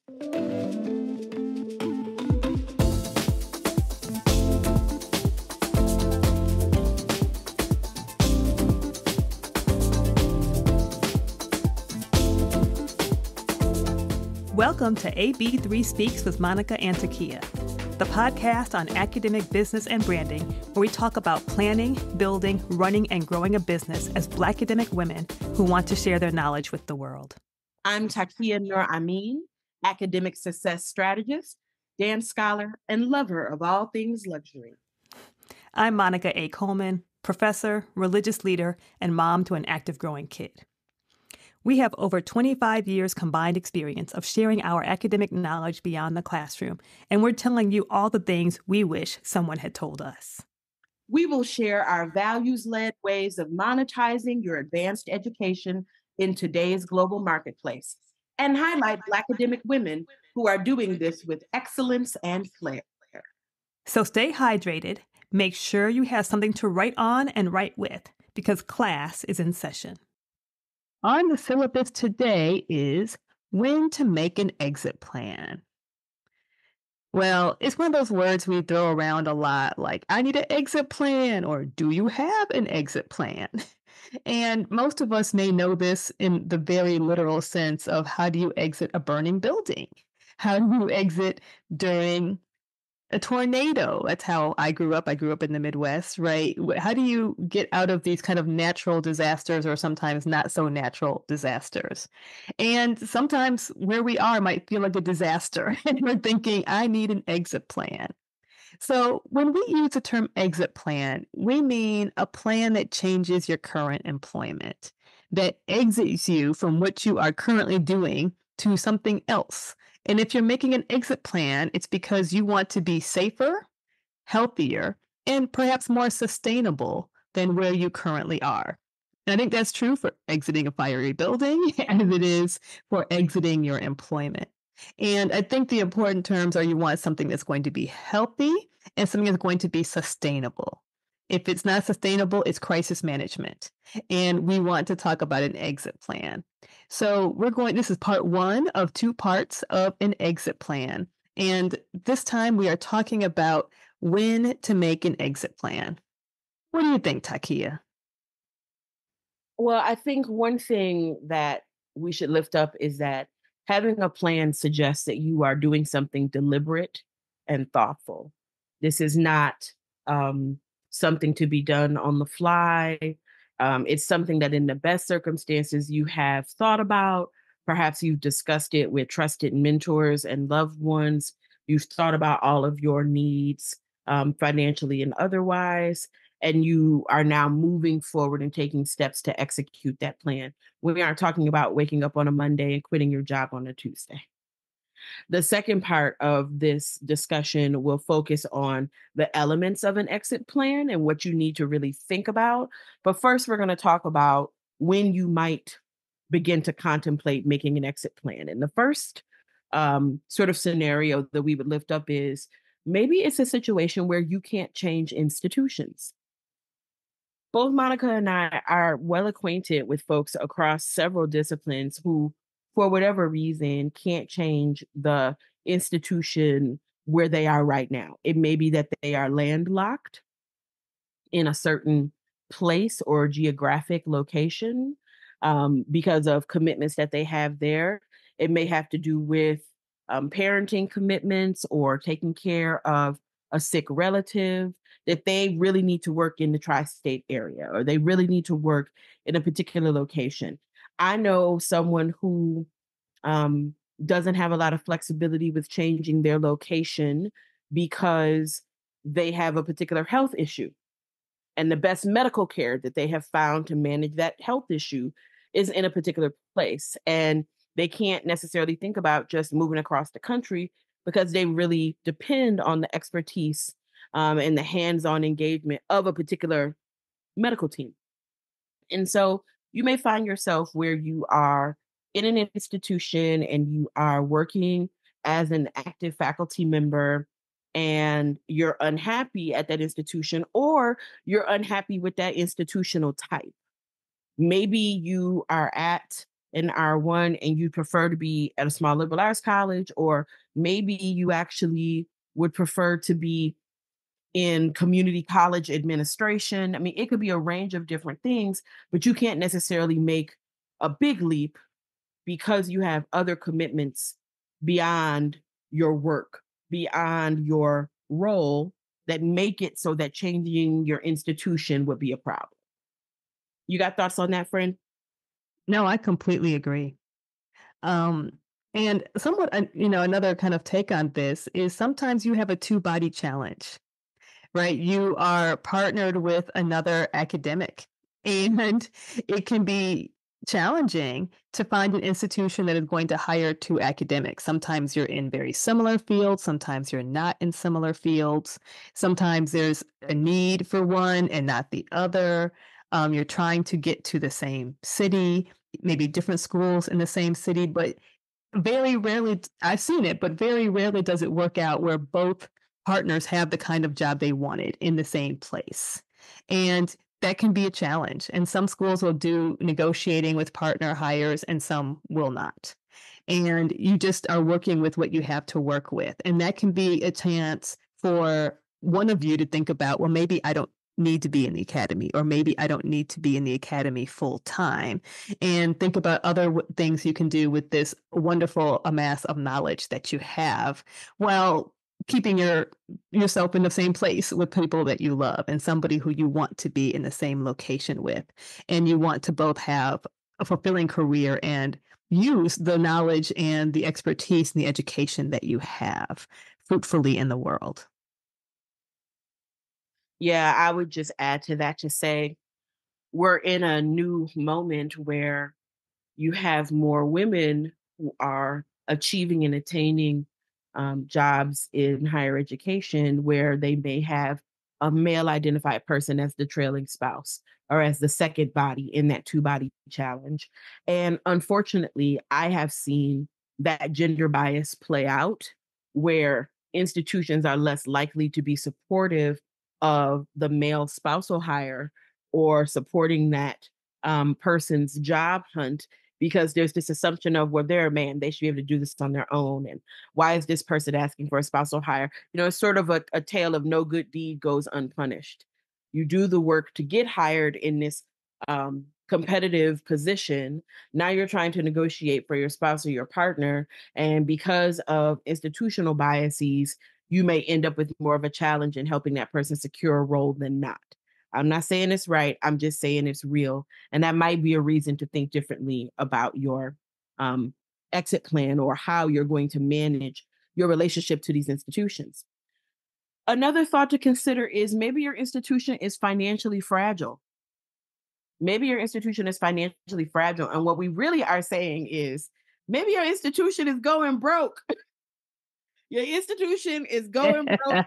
Welcome to AB3 Speaks with Monica and Takiyah, the podcast on academic business and branding, where we talk about planning, building, running, and growing a business as Blackademic women who want to share their knowledge with the world. I'm Takiyah Nur Amin, academic success strategist, dance scholar, and lover of all things luxury. I'm Monica A. Coleman, professor, religious leader, and mom to an active growing kid. We have over 25 years combined experience of sharing our academic knowledge beyond the classroom, and we're telling you all the things we wish someone had told us. We will share our values-led ways of monetizing your advanced education in today's global marketplace and highlight Blackademic women who are doing this with excellence and flair. So stay hydrated, make sure you have something to write on and write with, because class is in session. On the syllabus today is when to make an exit plan. Well, it's one of those words we throw around a lot, like, I need an exit plan, or do you have an exit plan? And most of us may know this in the very literal sense of how do you exit a burning building? How do you exit during a tornado? That's how I grew up. I grew up in the Midwest, right? How do you get out of these kind of natural disasters or sometimes not so natural disasters? And sometimes where we are might feel like a disaster. And we're thinking, I need an exit plan. So when we use the term exit plan, we mean a plan that changes your current employment, that exits you from what you are currently doing to something else. And if you're making an exit plan, it's because you want to be safer, healthier, and perhaps more sustainable than where you currently are. And I think that's true for exiting a fiery building as it is for exiting your employment. And I think the important terms are you want something that's going to be healthy and something that's going to be sustainable. If it's not sustainable, it's crisis management. And we want to talk about an exit plan. So this is part one of 2 parts of an exit plan. And this time we are talking about when to make an exit plan. What do you think, Takiyah? Well, I think one thing that we should lift up is that having a plan suggests that you are doing something deliberate and thoughtful. This is not something to be done on the fly. It's something that in the best circumstances you have thought about. Perhaps you've discussed it with trusted mentors and loved ones. You've thought about all of your needs, financially and otherwise, and you are now moving forward and taking steps to execute that plan. We aren't talking about waking up on a Monday and quitting your job on a Tuesday. The second part of this discussion will focus on the elements of an exit plan and what you need to really think about. But first, we're going to talk about when you might begin to contemplate making an exit plan. And the first sort of scenario that we would lift up is maybe it's a situation where you can't change institutions. Both Monica and I are well acquainted with folks across several disciplines who, for whatever reason, can't change the institution where they are right now. It may be that they are landlocked in a certain place or geographic location because of commitments that they have there. It may have to do with parenting commitments or taking care of a sick relative, that they really need to work in the tri-state area or they really need to work in a particular location. I know someone who doesn't have a lot of flexibility with changing their location because they have a particular health issue. And the best medical care that they have found to manage that health issue is in a particular place. And they can't necessarily think about just moving across the country because they really depend on the expertise and the hands-on engagement of a particular medical team. And so you may find yourself where you are in an institution and you are working as an active faculty member and you're unhappy at that institution or you're unhappy with that institutional type. Maybe you are at in R1 and you prefer to be at a small liberal arts college, or maybe you actually would prefer to be in community college administration. I mean, it could be a range of different things, but you can't necessarily make a big leap because you have other commitments beyond your work, beyond your role, that make it so that changing your institution would be a problem. You got thoughts on that, friend? No, I completely agree. Um, and somewhat, another kind of take on this is sometimes you have a two body challenge, right? You are partnered with another academic, and it can be challenging to find an institution that is going to hire two academics. Sometimes you're in very similar fields, sometimes you're not in similar fields. Sometimes there's a need for one and not the other. You're trying to get to the same city, maybe different schools in the same city, but very rarely I've seen it, but very rarely does it work out where both partners have the kind of job they wanted in the same place. And that can be a challenge. And some schools will do negotiating with partner hires and some will not. And you just are working with what you have to work with. And that can be a chance for one of you to think about, well, maybe I don't need to be in the academy, or maybe I don't need to be in the academy full time, and think about other things you can do with this wonderful amass of knowledge that you have, while keeping yourself in the same place with people that you love and somebody who you want to be in the same location with, and you want to both have a fulfilling career and use the knowledge and the expertise and the education that you have fruitfully in the world. Yeah, I would just add to that to say we're in a new moment where you have more women who are achieving and attaining jobs in higher education where they may have a male identified person as the trailing spouse or as the second body in that two body challenge. And unfortunately, I have seen that gender bias play out where institutions are less likely to be supportive of the male spousal hire or supporting that person's job hunt, because there's this assumption of, well, they're a man, they should be able to do this on their own. And why is this person asking for a spousal hire? It's sort of a tale of no good deed goes unpunished. You do the work to get hired in this competitive position. Now you're trying to negotiate for your spouse or your partner. And because of institutional biases, you may end up with more of a challenge in helping that person secure a role than not. I'm not saying it's right. I'm just saying it's real. And that might be a reason to think differently about your um, exit plan or how you're going to manage your relationship to these institutions. Another thought to consider is maybe your institution is financially fragile. Maybe your institution is financially fragile. And what we really are saying is maybe your institution is going broke. Your institution is going broke.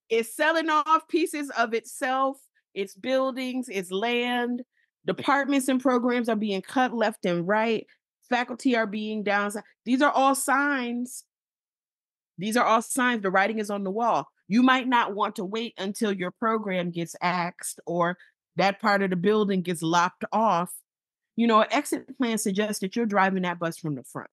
It's selling off pieces of itself, its buildings, its land. Departments and programs are being cut left and right. Faculty are being downsized. These are all signs. These are all signs. The writing is on the wall. You might not want to wait until your program gets axed or that part of the building gets lopped off. An exit plan suggests that you're driving that bus from the front.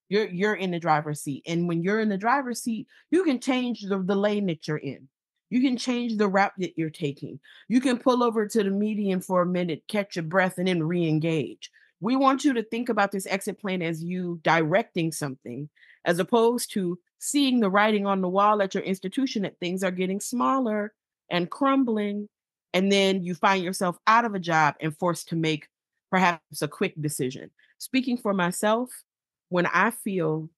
You're in the driver's seat. And when you're in the driver's seat, you can change the lane that you're in. You can change the route that you're taking. You can pull over to the median for a minute, catch your breath, and then re-engage. We want you to think about this exit plan as you directing something, as opposed to seeing the writing on the wall at your institution that things are getting smaller and crumbling. And then you find yourself out of a job and forced to make perhaps a quick decision. Speaking for myself, when I feel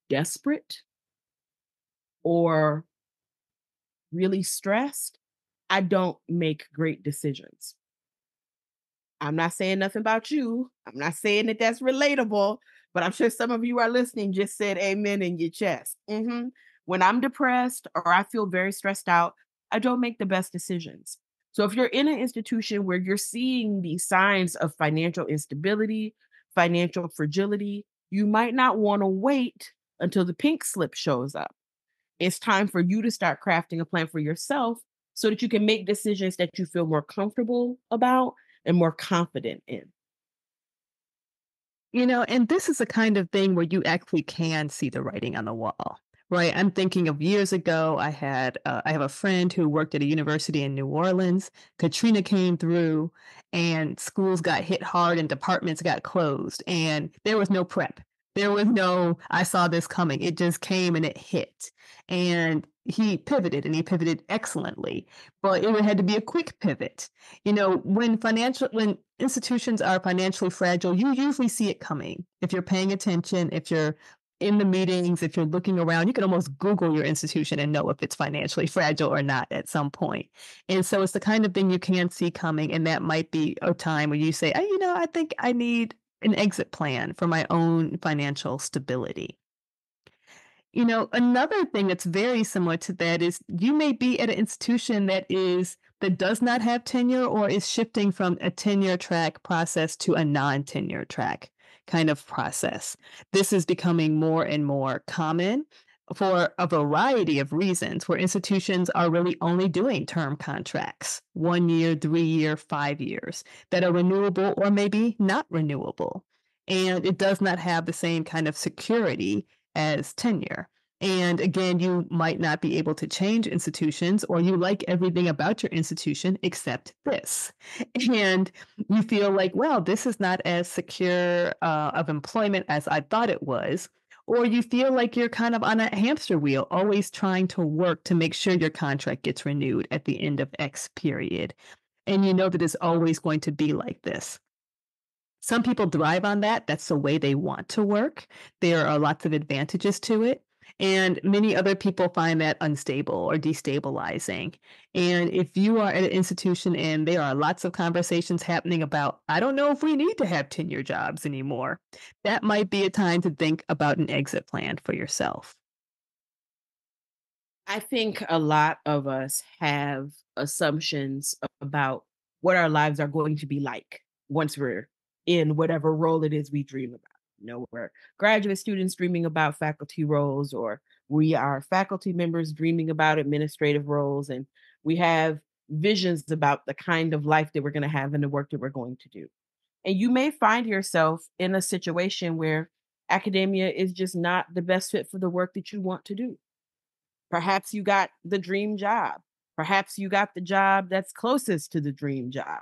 desperate or really stressed, I don't make great decisions. I'm not saying nothing about you. I'm not saying that that's relatable, but I'm sure some of you are listening just said amen in your chest. When I'm depressed or I feel very stressed out, I don't make the best decisions. So if you're in an institution where you're seeing these signs of financial instability, financial fragility, you might not want to wait until the pink slip shows up. It's time for you to start crafting a plan for yourself so that you can make decisions that you feel more comfortable about and more confident in. And this is the kind of thing where you actually can see the writing on the wall, right? I'm thinking of years ago, I have a friend who worked at a university in New Orleans. Katrina came through and schools got hit hard and departments got closed and there was no prep. There was no, I saw this coming. It just came and it hit. And he pivoted excellently, but it had to be a quick pivot. When institutions are financially fragile, you usually see it coming. If you're paying attention, if you're in the meetings, if you're looking around, you can almost Google your institution and know if it's financially fragile or not at some point. And so it's the kind of thing you can see coming. And that might be a time where you say, I think I need an exit plan for my own financial stability. Another thing that's very similar to that is you may be at an institution that does not have tenure or is shifting from a tenure track process to a non-tenure track kind of process. This is becoming more and more common for a variety of reasons where institutions are really only doing term contracts, 1 year, 3 year, 5 years that are renewable or maybe not renewable. And it does not have the same kind of security as tenure. And again, you might not be able to change institutions, or you like everything about your institution except this. And you feel like, well, this is not as secure of employment as I thought it was. Or you feel like you're kind of on a hamster wheel, always trying to work to make sure your contract gets renewed at the end of X period. And you know that it's always going to be like this. Some people thrive on that. That's the way they want to work. There are lots of advantages to it. And many other people find that unstable or destabilizing. And if you are at an institution and there are lots of conversations happening about, I don't know if we need to have tenure jobs anymore, that might be a time to think about an exit plan for yourself. I think a lot of us have assumptions about what our lives are going to be like once we're in whatever role it is we dream about. We're graduate students dreaming about faculty roles, or we are faculty members dreaming about administrative roles, and we have visions about the kind of life that we're going to have and the work that we're going to do. And you may find yourself in a situation where academia is just not the best fit for the work that you want to do. Perhaps you got the dream job. Perhaps you got the job that's closest to the dream job.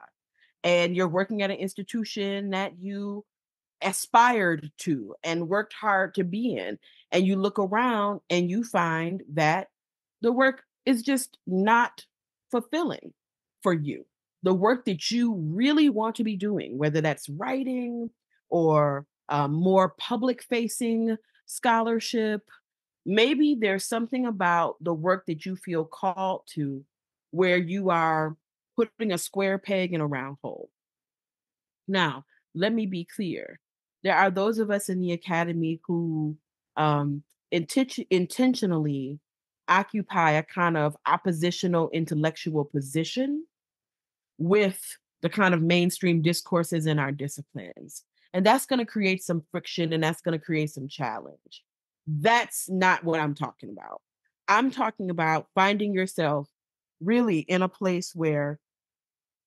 And you're working at an institution that you aspired to and worked hard to be in. And you look around and you find that the work is just not fulfilling for you. The work that you really want to be doing, whether that's writing or more public facing scholarship. Maybe there's something about the work that you feel called to where you are putting a square peg in a round hole. Now, let me be clear. There are those of us in the academy who um, intentionally occupy a kind of oppositional intellectual position with the kind of mainstream discourses in our disciplines. And that's going to create some friction and that's going to create some challenge. That's not what I'm talking about. I'm talking about finding yourself really in a place where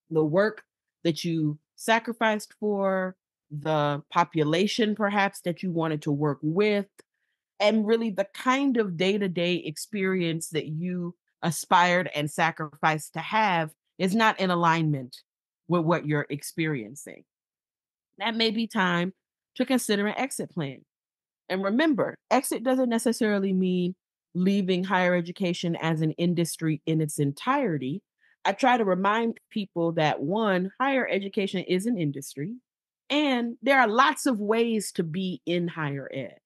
the work that you sacrificed for, the population perhaps that you wanted to work with, and really the kind of day to day experience that you aspired and sacrificed to have is not in alignment with what you're experiencing. That may be time to consider an exit plan. And remember, exit doesn't necessarily mean leaving higher education as an industry in its entirety. I try to remind people that one, higher education is an industry, and there are lots of ways to be in higher ed.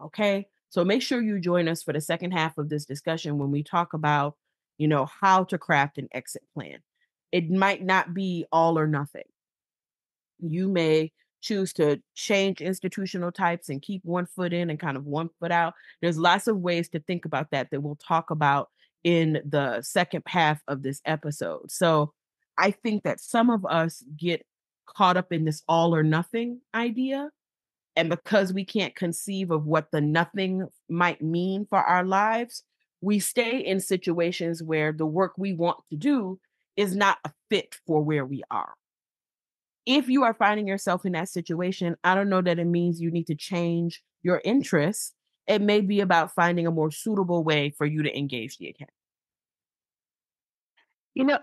Okay. So make sure you join us for the second half of this discussion when we talk about, how to craft an exit plan. It might not be all or nothing. You may choose to change institutional types and keep one foot in and kind of one foot out. There's lots of ways to think about that we'll talk about in the second half of this episode. So I think that some of us get caught up in this all or nothing idea. And because we can't conceive of what the nothing might mean for our lives, we stay in situations where the work we want to do is not a fit for where we are. If you are finding yourself in that situation, I don't know that it means you need to change your interests. It may be about finding a more suitable way for you to engage the academy.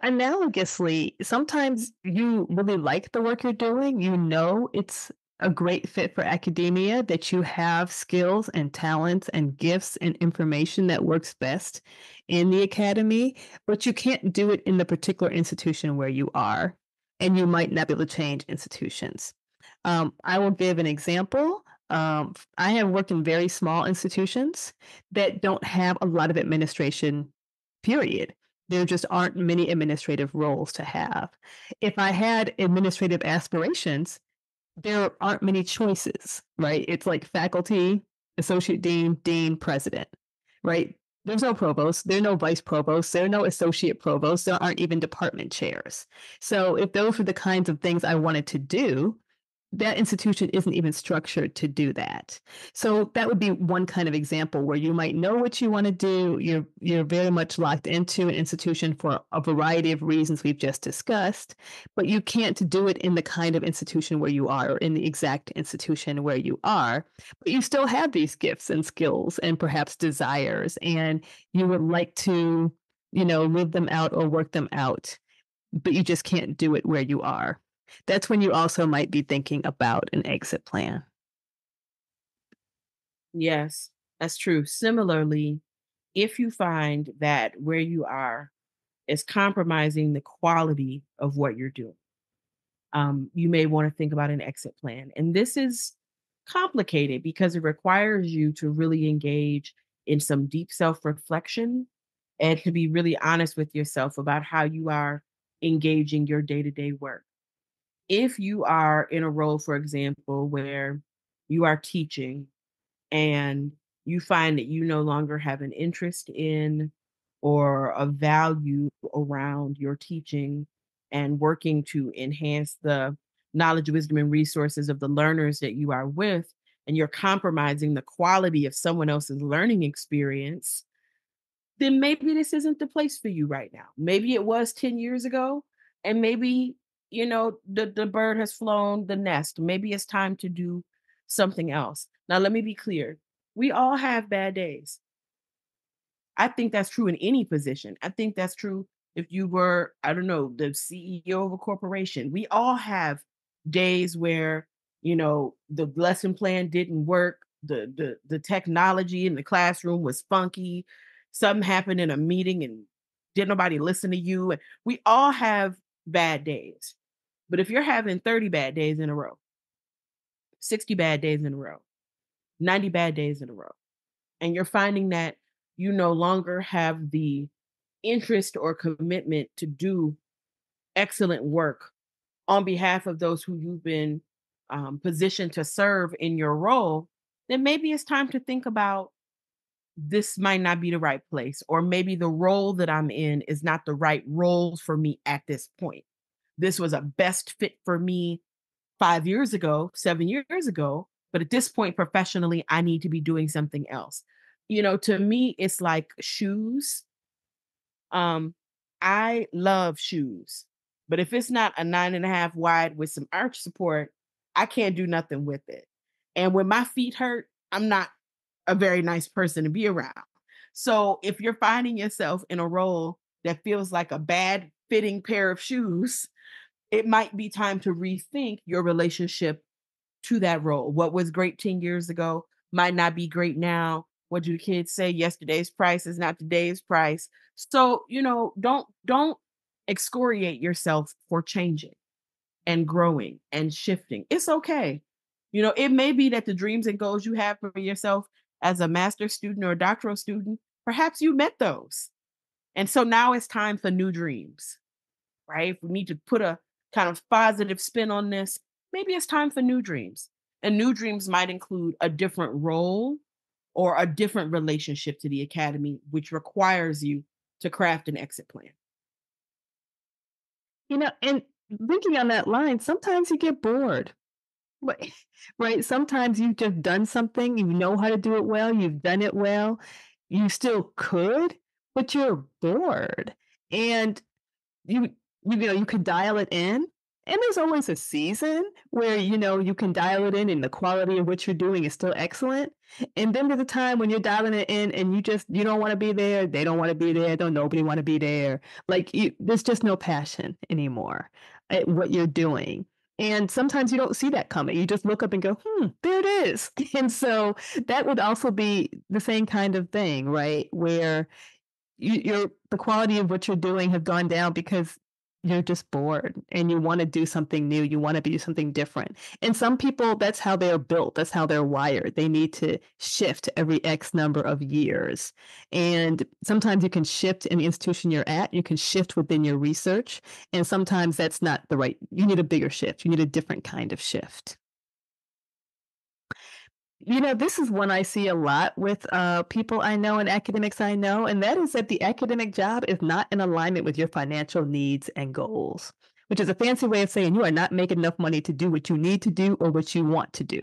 Analogously, sometimes you really like the work you're doing. You know it's a great fit for academia, that you have skills and talents and gifts and information that works best in the academy, but you can't do it in the particular institution where you are, and you might not be able to change institutions. I will give an example. I have worked in very small institutions that don't have a lot of administration, period. There just aren't many administrative roles to have. If I had administrative aspirations, there aren't many choices, right? It's like faculty, associate dean, dean, president, right? There's no provost, there are no vice provosts, there are no associate provosts, there aren't even department chairs. So if those were the kinds of things I wanted to do, that institution isn't even structured to do that. So that would be one kind of example where you might know what you want to do. You're very much locked into an institution for a variety of reasons we've just discussed, but you can't do it in the kind of institution where you are or in the exact institution where you are. But you still have these gifts and skills and perhaps desires, and you would like to, live them out or work them out, but you just can't do it where you are. That's when you also might be thinking about an exit plan. Yes, that's true. Similarly, if you find that where you are is compromising the quality of what you're doing, you may want to think about an exit plan. And this is complicated because it requires you to really engage in some deep self reflection and to be really honest with yourself about how you are engaging your day to day work. If you are in a role, for example, where you are teaching and you find that you no longer have an interest in or a value around your teaching and working to enhance the knowledge, wisdom, and resources of the learners that you are with, and you're compromising the quality of someone else's learning experience, then maybe this isn't the place for you right now. Maybe it was 10 years ago, and maybe, the bird has flown the nest. Maybe it's time to do something else. Now, let me be clear. We all have bad days. I think that's true in any position. I think that's true if you were, I don't know, the CEO of a corporation. We all have days where, the lesson plan didn't work, the technology in the classroom was funky, something happened in a meeting and didn't nobody listen to you. And we all have bad days. But if you're having 30 bad days in a row, 60 bad days in a row, 90 bad days in a row, and you're finding that you no longer have the interest or commitment to do excellent work on behalf of those who you've been positioned to serve in your role, then maybe it's time to think about this might not be the right place, or maybe the role that I'm in is not the right role for me at this point. This was a best fit for me 5 years ago, 7 years ago. But at this point, professionally, I need to be doing something else. To me, it's like shoes. Um, I love shoes, but if it's not a 9.5 wide with some arch support, I can't do nothing with it. And when my feet hurt, I'm not a very nice person to be around. So if you're finding yourself in a role that feels like a bad fitting pair of shoes, it might be time to rethink your relationship to that role. What was great 10 years ago might not be great now. What do kids say? Yesterday's price is not today's price. So, don't excoriate yourself for changing and growing and shifting. It's okay. It may be that the dreams and goals you have for yourself as a master's student or a doctoral student, perhaps you met those. And so now it's time for new dreams, right? If we need to put a kind of positive spin on this, maybe it's time for new dreams. And new dreams might include a different role or a different relationship to the academy, which requires you to craft an exit plan. And thinking on that line, sometimes you get bored. Right, right. Sometimes you've just done something, you know how to do it well, you've done it well. You still could, but you're bored. And you you could dial it in, And there's always a season where, you can dial it in and the quality of what you're doing is still excellent. And then there's a time when you're dialing it in and you don't want to be there, they don't want to be there, don't nobody want to be there. Like there's just no passion anymore at what you're doing. And sometimes you don't see that coming. You just look up and go, there it is. And so that would also be the same kind of thing, right? Where the quality of what you're doing have gone down because you're just bored and you want to do something new. You want to do something different. And some people, that's how they're built. That's how they're wired. They need to shift every X number of years. And sometimes you can shift in the institution you're at. You can shift within your research. And sometimes that's not you need a bigger shift. You need a different kind of shift. This is one I see a lot with people I know and academics I know, and that is that the academic job is not in alignment with your financial needs and goals, which is a fancy way of saying you are not making enough money to do what you need to do or what you want to do.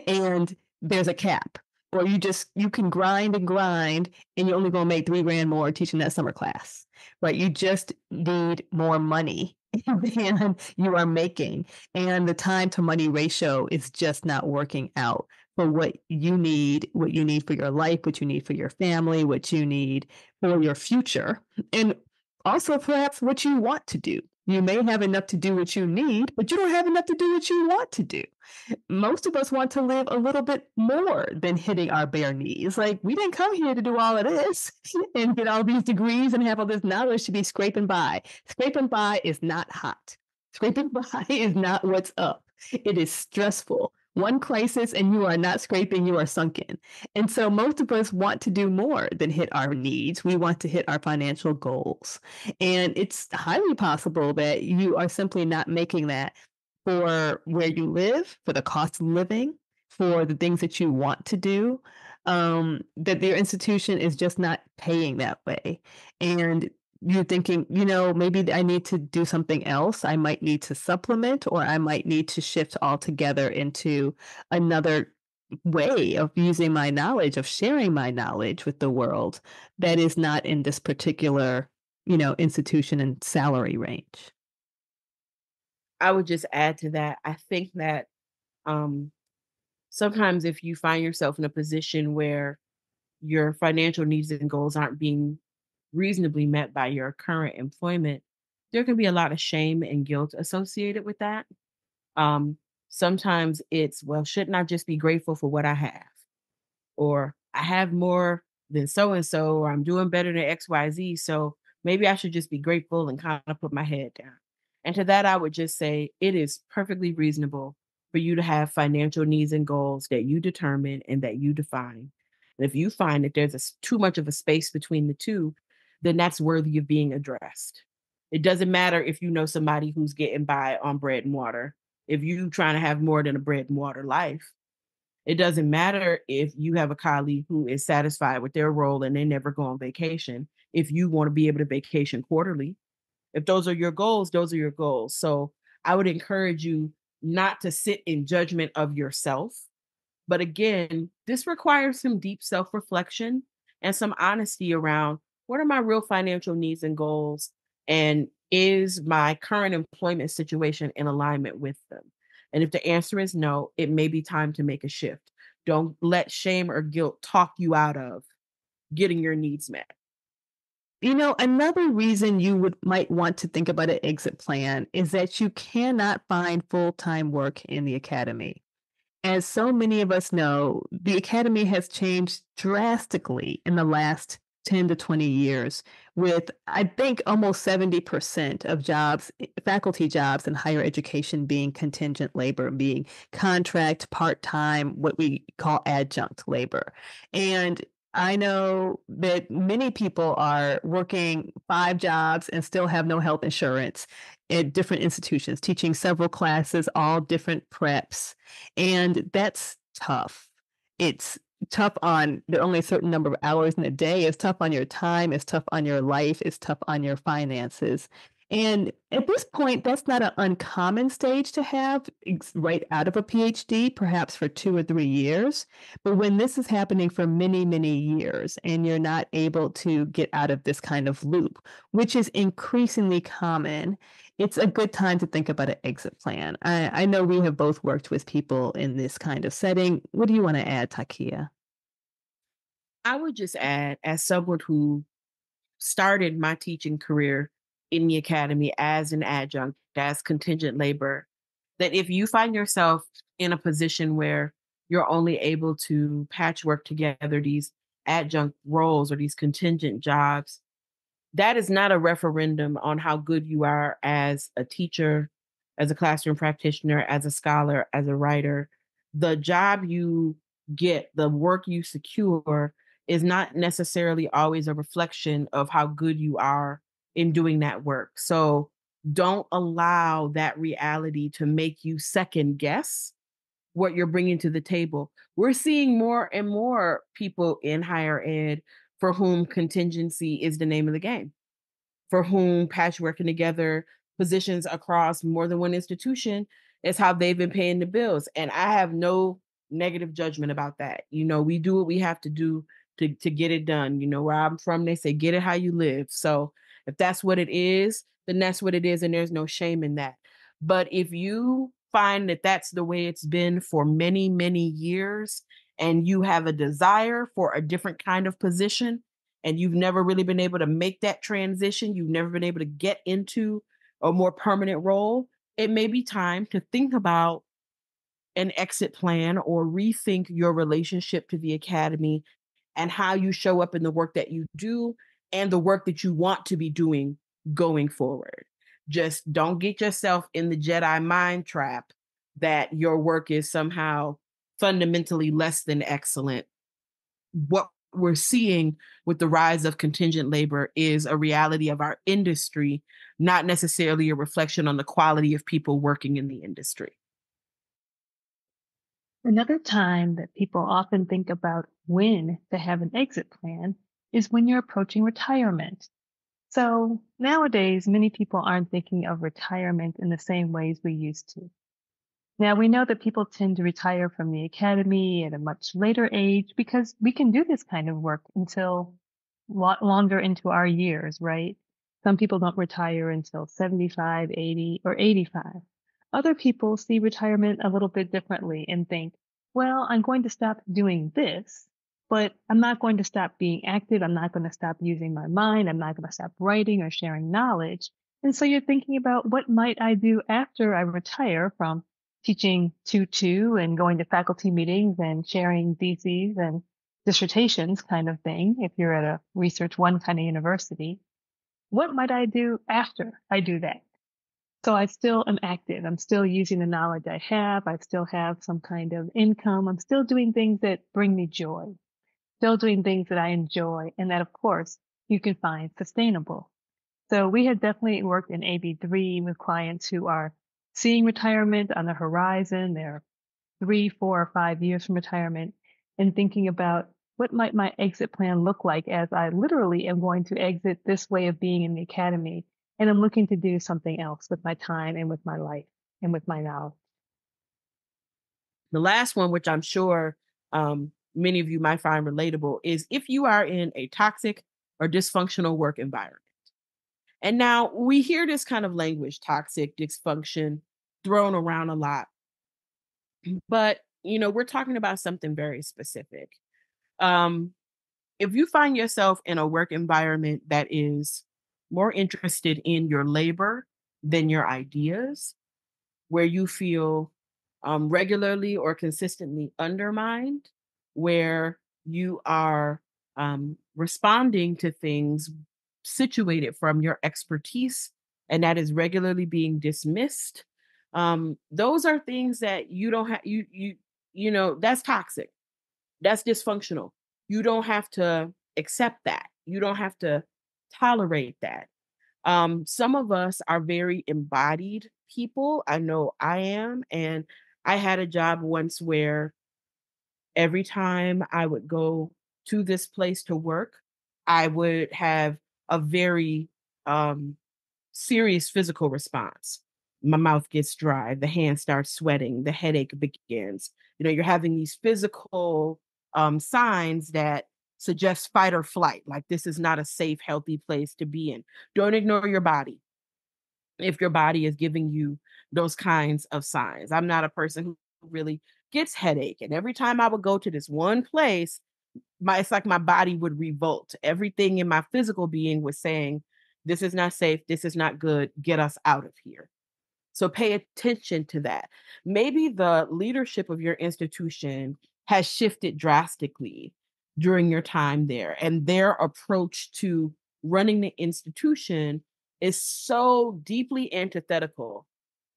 And there's a cap, or you can grind and grind, and you're only going to make 3 grand more teaching that summer class, right? You just need more money than you are making, and the time to money ratio is just not working out for what you need for your life, what you need for your family, what you need for your future, and also perhaps what you want to do. You may have enough to do what you need, but you don't have enough to do what you want to do. Most of us want to live a little bit more than hitting our bare knees. Like, we didn't come here to do all of this and get all these degrees and have all this knowledge to be scraping by. Scraping by is not hot. Scraping by is not what's up. It is stressful. One crisis and you are not scraping, you are sunken. And so most of us want to do more than hit our needs. We want to hit our financial goals. And it's highly possible that you are simply not making that for where you live, for the cost of living, for the things that you want to do, that your institution is just not paying that way. And you're thinking, maybe I need to do something else. I might need to supplement, or I might need to shift altogether into another way of using my knowledge, of sharing my knowledge with the world that is not in this particular, institution and salary range. I would just add to that. I think that um, sometimes if you find yourself in a position where your financial needs and goals aren't being reasonably met by your current employment, there can be a lot of shame and guilt associated with that. Um, Sometimes it's, well, shouldn't I just be grateful for what I have? Or I have more than so and so, or I'm doing better than XYZ. So maybe I should just be grateful and kind of put my head down. And to that, I would just say it is perfectly reasonable for you to have financial needs and goals that you determine and that you define. And if you find that there's too much of a space between the two, then that's worthy of being addressed. It doesn't matter if you know somebody who's getting by on bread and water. If you trying to have more than a bread and water life, it doesn't matter if you have a colleague who is satisfied with their role and they never go on vacation. If you want to be able to vacation quarterly, if those are your goals, those are your goals. So I would encourage you not to sit in judgment of yourself. But again, this requires some deep self reflection and some honesty around what are my real financial needs and goals? And is my current employment situation in alignment with them? And if the answer is no, it may be time to make a shift. Don't let shame or guilt talk you out of getting your needs met. Another reason you might want to think about an exit plan is that you cannot find full-time work in the academy. As so many of us know, the academy has changed drastically in the last 10 to 20 years, with I think almost 70% of jobs, faculty jobs in higher education being contingent labor, being contract, part-time, what we call adjunct labor. And I know that many people are working 5 jobs and still have no health insurance at different institutions, teaching several classes, all different preps. And that's tough. It's tough on the only a certain number of hours in a day. It's tough on your time. It's tough on your life. It's tough on your finances. And at this point, that's not an uncommon stage to have right out of a PhD, perhaps for 2 or 3 years. But when this is happening for many, many years and you're not able to get out of this kind of loop, which is increasingly common, it's a good time to think about an exit plan. I know we have both worked with people in this kind of setting. What do you want to add, Takiyah? I would just add, as someone who started my teaching career in the academy as an adjunct, as contingent labor, that if you find yourself in a position where you're only able to patchwork together these adjunct roles or these contingent jobs, that is not a referendum on how good you are as a teacher, as a classroom practitioner, as a scholar, as a writer. The job you get, the work you secure, is not necessarily always a reflection of how good you are in doing that work. So don't allow that reality to make you second guess what you're bringing to the table. We're seeing more and more people in higher ed for whom contingency is the name of the game, for whom patchworking together positions across more than one institution is how they've been paying the bills. And I have no negative judgment about that. We do what we have to do to get it done. Where I'm from, they say, get it how you live. So if that's what it is, then that's what it is. And there's no shame in that. But if you find that that's the way it's been for many, many years, and you have a desire for a different kind of position, and you've never really been able to make that transition, you've never been able to get into a more permanent role, it may be time to think about an exit plan or rethink your relationship to the academy and how you show up in the work that you do and the work that you want to be doing going forward. Just don't get yourself in the Jedi mind trap that your work is somehow fundamentally less than excellent. What we're seeing with the rise of contingent labor is a reality of our industry, not necessarily a reflection on the quality of people working in the industry. Another time that people often think about when to have an exit plan is when you're approaching retirement. So nowadays, many people aren't thinking of retirement in the same ways we used to. Now, we know that people tend to retire from the academy at a much later age because we can do this kind of work until longer into our years, right? Some people don't retire until 75, 80, or 85. Other people see retirement a little bit differently and think, well, I'm going to stop doing this, but I'm not going to stop being active. I'm not going to stop using my mind. I'm not going to stop writing or sharing knowledge. And so you're thinking about what might I do after I retire from teaching 2-2 and going to faculty meetings and sharing theses and dissertations kind of thing, if you're at a research one kind of university. What might I do after I do that? So I still am active. I'm still using the knowledge I have. I still have some kind of income. I'm still doing things that bring me joy, still doing things that I enjoy, and that, of course, you can find sustainable. So we have definitely worked in AB3 with clients who are seeing retirement on the horizon. They're 3, 4, or 5 years from retirement and thinking about what might my exit plan look like as I literally am going to exit this way of being in the academy and I'm looking to do something else with my time and with my life and with my knowledge. The last one, which I'm sure many of you might find relatable, is if you are in a toxic or dysfunctional work environment. And now we hear this kind of language, toxic, dysfunction, thrown around a lot. But, we're talking about something very specific. Um, if you find yourself in a work environment that is more interested in your labor than your ideas, where you feel regularly or consistently undermined, where you are responding to things situated from your expertise and that is regularly being dismissed, those are things that you don't have that's toxic, that's dysfunctional. You don't have to accept that, you don't have to tolerate that. Some of us are very embodied people. I know I am. And I had a job once where every time I would go to this place to work, I would have a very serious physical response. My mouth gets dry, the hand starts sweating, the headache begins. You're having these physical signs that suggest fight or flight, like this is not a safe, healthy place to be in. Don't ignore your body. if your body is giving you those kinds of signs. I'm not a person who really gets headache. And every time I would go to this one place, it's like my body would revolt. Everything in my physical being was saying, this is not safe, this is not good, get us out of here. So pay attention to that. Maybe the leadership of your institution has shifted drastically during your time there, and their approach to running the institution is so deeply antithetical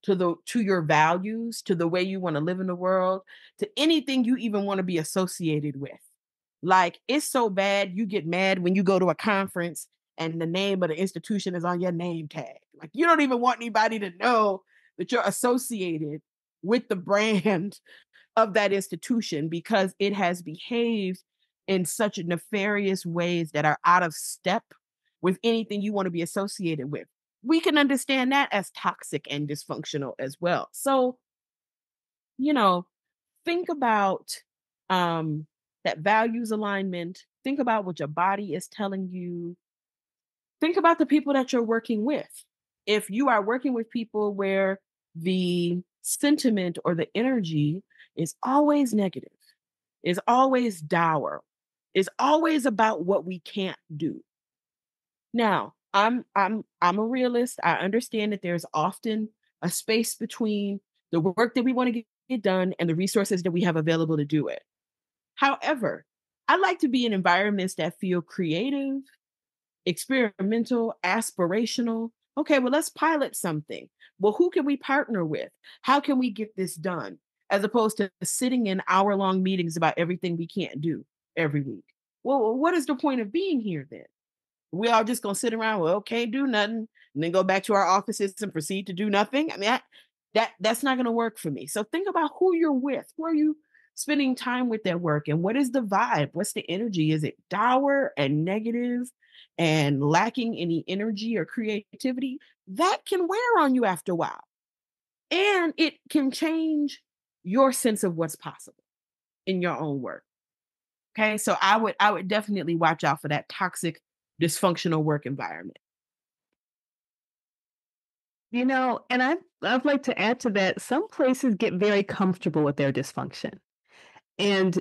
to your values, to the way you want to live in the world, to anything you even want to be associated with. Like, it's so bad, you get mad when you go to a conference and the name of the institution is on your name tag. Like, you don't even want anybody to know that you're associated with the brand of that institution because it has behaved in such nefarious ways that are out of step with anything you want to be associated with. We can understand that as toxic and dysfunctional as well. So, you know, think about um that values alignment. Think about what your body is telling you. Think about the people that you're working with. If you are working with people where the sentiment or the energy is always negative, is always dour, is always about what we can't do. Now, I'm a realist. I understand that there's often a space between the work that we want to get done and the resources that we have available to do it. However, I like to be in environments that feel creative, experimental, aspirational. Okay, well, let's pilot something. Well, who can we partner with? How can we get this done? As opposed to sitting in hour-long meetings about everything we can't do every week. Well, what is the point of being here then? We all just gonna sit around, well, can't do nothing, and then go back to our offices and proceed to do nothing. I mean, that's not gonna work for me. So think about who you're with. Who are you spending time with at work? And what is the vibe? What's the energy? Is it dour and negative and lacking any energy or creativity? That can wear on you after a while. And it can change your sense of what's possible in your own work. Okay. So I would definitely watch out for that toxic, dysfunctional work environment. And I'd like to add to that, some places get very comfortable with their dysfunction and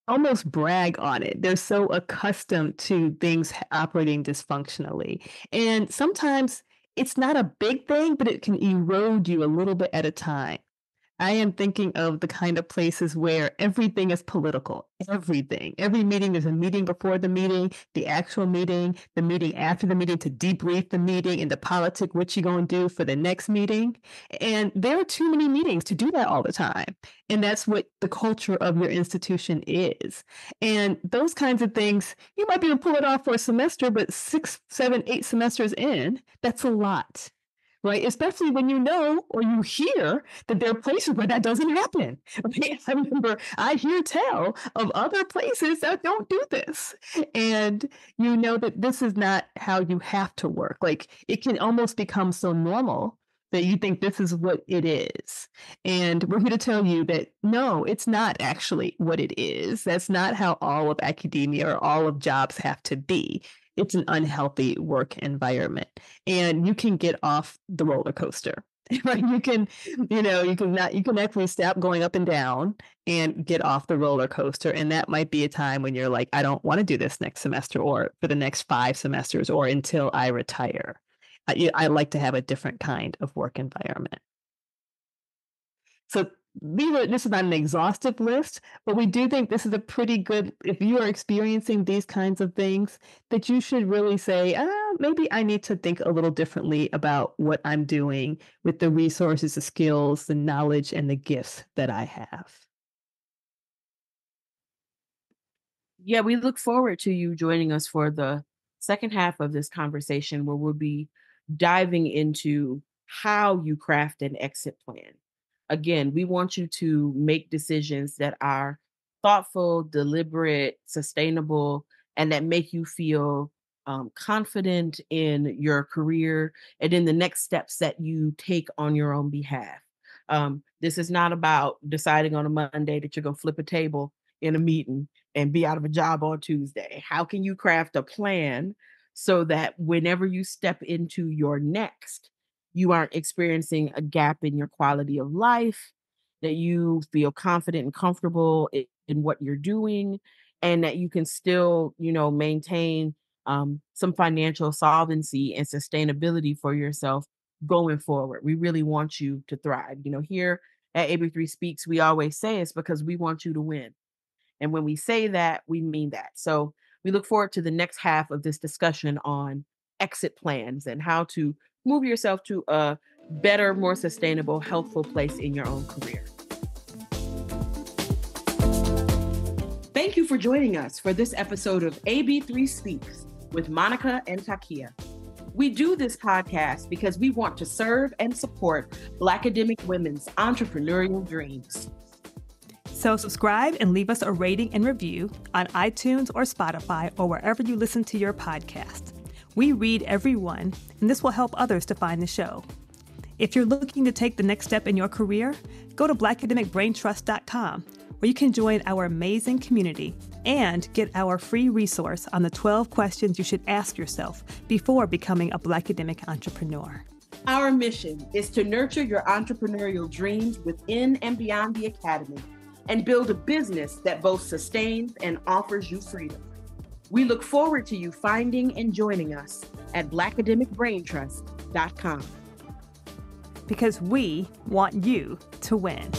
almost brag on it. They're so accustomed to things operating dysfunctionally. And sometimes it's not a big thing, but it can erode you a little bit at a time. I am thinking of the kind of places where everything is political. Everything. Every meeting, there's a meeting before the meeting, the meeting after the meeting to debrief the meeting and the politic, what you gonna do for the next meeting. And there are too many meetings to do that all the time. And that's what the culture of your institution is. And those kinds of things, you might be able to pull it off for a semester, but 6, 7, 8 semesters in, that's a lot, right? Especially when you know or you hear that there are places where that doesn't happen. Right? I remember I hear tell of other places that don't do this. And you know that this is not how you have to work. Like it can almost become so normal that you think this is what it is. And we're here to tell you that no, it's not actually what it is. That's not how all of academia or all of jobs have to be. It's an unhealthy work environment and you can get off the roller coaster. Right? You can actually stop going up and down and get off the roller coaster. And that might be a time when you're like, I don't want to do this next semester or for the next 5 semesters or until I retire. I like to have a different kind of work environment. So this is not an exhaustive list, but we do think this is a pretty good, if you are experiencing these kinds of things, that you should really say, maybe I need to think a little differently about what I'm doing with the resources, the skills, the knowledge, and the gifts that I have. Yeah, we look forward to you joining us for the second half of this conversation where we'll be diving into how you craft an exit plan. Again, we want you to make decisions that are thoughtful, deliberate, sustainable, and that make you feel confident in your career and in the next steps that you take on your own behalf. This is not about deciding on a Monday that you're going to flip a table in a meeting and be out of a job on Tuesday. How can you craft a plan so that whenever you step into your next, you aren't experiencing a gap in your quality of life, that you feel confident and comfortable in what you're doing, and that you can still, maintain some financial solvency and sustainability for yourself going forward. We really want you to thrive. Here at AB3 Speaks, we always say it's because we want you to win. And when we say that, we mean that. So we look forward to the next half of this discussion on exit plans and how to move yourself to a better, more sustainable, healthful place in your own career. Thank you for joining us for this episode of AB3 Speaks with Monica and Takiyah. We do this podcast because we want to serve and support Blackademic women's entrepreneurial dreams. So subscribe and leave us a rating and review on iTunes or Spotify or wherever you listen to your podcast. We read every one, and this will help others to find the show. If you're looking to take the next step in your career, go to Blackademicbraintrust.com, where you can join our amazing community and get our free resource on the 12 questions you should ask yourself before becoming a Blackademic entrepreneur. Our mission is to nurture your entrepreneurial dreams within and beyond the academy and build a business that both sustains and offers you freedom. We look forward to you finding and joining us at Blackademicbraintrust.com. Because we want you to win.